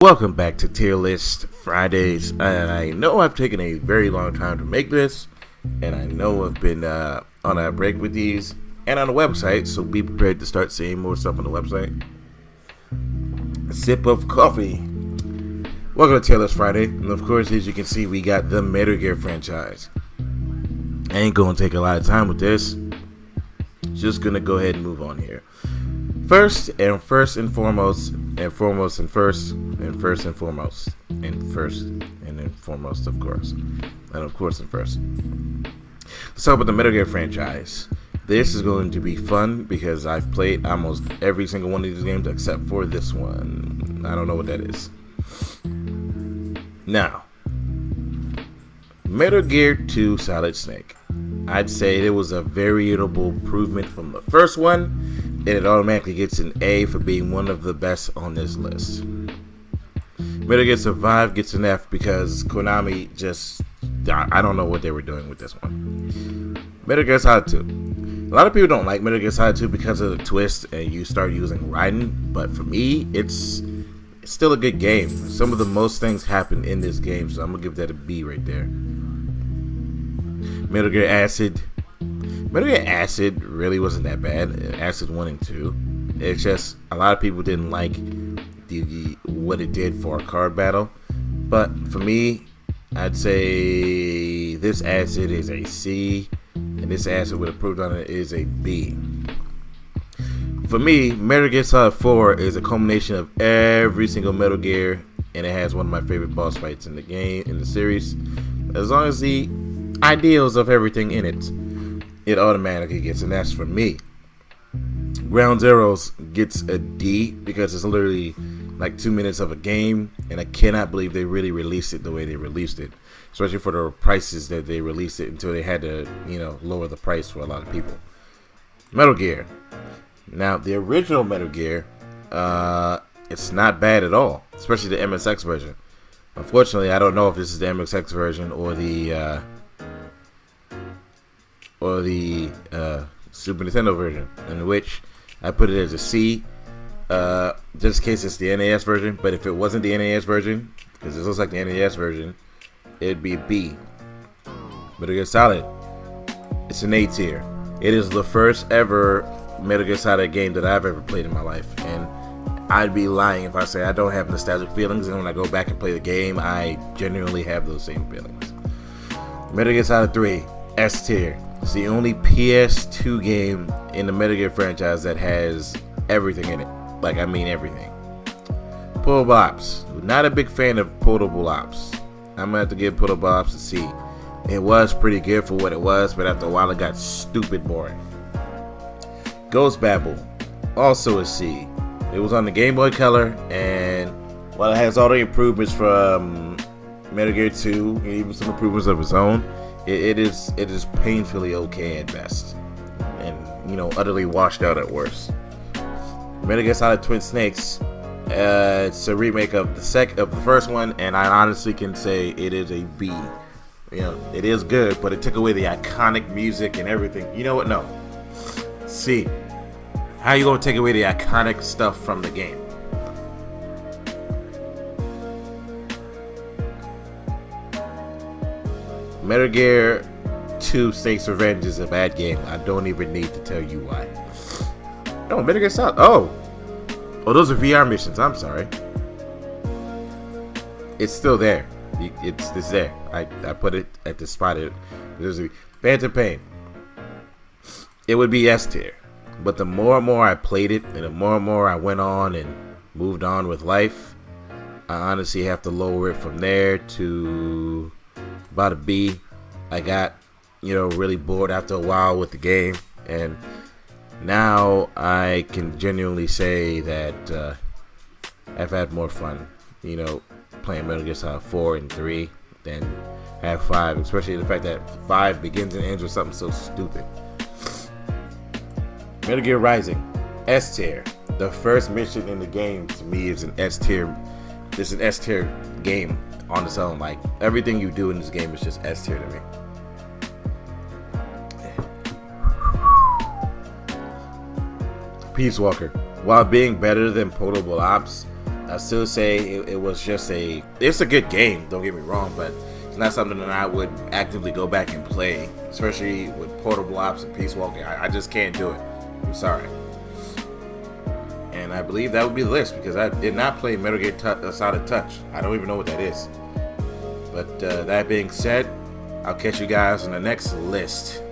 Welcome back to Tier List Fridays. And I know I've taken a very long time to make this, and I know I've been on a break with these and on the website, so be prepared to start seeing more stuff on the website. A sip of coffee. Welcome to Tier List Friday, and of course, as you can see, we got the Metal Gear franchise. I ain't gonna take a lot of time with this. Just gonna go ahead and move on here. First and foremost, of course. Let's talk about the Metal Gear franchise. This is going to be fun because I've played almost every single one of these games except for this one. I don't know what that is. Now, Metal Gear 2 Solid Snake. I'd say it was a variable improvement from the first one, and it automatically gets an A for being one of the best on this list. Metal Gear Survive gets an F because Konami I don't know what they were doing with this one. Metal Gear Solid 2. A lot of people don't like Metal Gear Solid 2 because of the twist and you start using Raiden, but for me, it's still a good game. Some of the most things happen in this game, so I'm going to give that a B right there. Metal Gear Acid. Metal Gear Acid really wasn't that bad. Acid 1 and 2. It's just a lot of people didn't like what it did for a card battle. But for me, I'd say this Acid is a C, and this Acid with approved on it is a B. For me, Metal Gear Solid 4 is a culmination of every single Metal Gear, and it has one of my favorite boss fights in the game, in the series. As long as the ideals of everything in it automatically gets an S for me. Ground Zeroes gets a D because it's literally like 2 minutes of a game, and I cannot believe they really released it the way they released it, especially for the prices that they released it until they had to, lower the price for a lot of people. Metal Gear. Now, the original Metal Gear, it's not bad at all, especially the MSX version. Unfortunately, I don't know if this is the MSX version or the Super Nintendo version, in which I put it as a C, just in case it's the NES version. But if it wasn't the NES version, because it looks like the NES version, it'd be a B. Metal Gear Solid, it's an A tier. It is the first ever Metal Gear Solid game that I've ever played in my life, and I'd be lying if I say I don't have nostalgic feelings, and when I go back and play the game, I genuinely have those same feelings. Metal Gear Solid 3, S tier. It's the only PS2 game in the Metal Gear franchise that has everything in it. Like, I mean everything. Portable Ops. Not a big fan of Portable Ops. I'm going to have to give Portable Ops a C. It was pretty good for what it was, but after a while it got stupid boring. Ghost Babel. Also a C. It was on the Game Boy Color, and while it has all the improvements from Metal Gear 2, and even some improvements of its own, it is painfully okay at best, and utterly washed out at worst. Metal Gear Solid Twin Snakes, it's a remake of the first one, and I honestly can say it is a B. It is good, but it took away the iconic music and everything. You know what? No. C. How you gonna take away the iconic stuff from the game? Metal Gear 2 Snake's Revenge is a bad game. I don't even need to tell you why. Oh, Metal Gear Solid. Oh, those are VR missions. I'm sorry. It's still there. It's there. I put it at the spot. There's a Phantom Pain. It would be S tier. But the more and more I played it, and the more and more I went on and moved on with life, I honestly have to lower it from there to about a B. I got, really bored after a while with the game, and now I can genuinely say that I've had more fun, playing Metal Gear Solid 4 and 3 than have 5, especially the fact that 5 begins and ends with something so stupid. Metal Gear Rising, S tier. The first mission in the game to me is an S tier. This is an S tier game on its own. Like, everything you do in this game is just S tier to me. Peace Walker. While being better than Portable Ops, I still say it was just it's a good game, don't get me wrong, but it's not something that I would actively go back and play, especially with portable ops and Peace Walking. I just can't do it. I'm sorry. And I believe that would be the list, because I did not play Metal Gear Solid Touch. I don't even know what that is. But that being said, I'll catch you guys on the next list.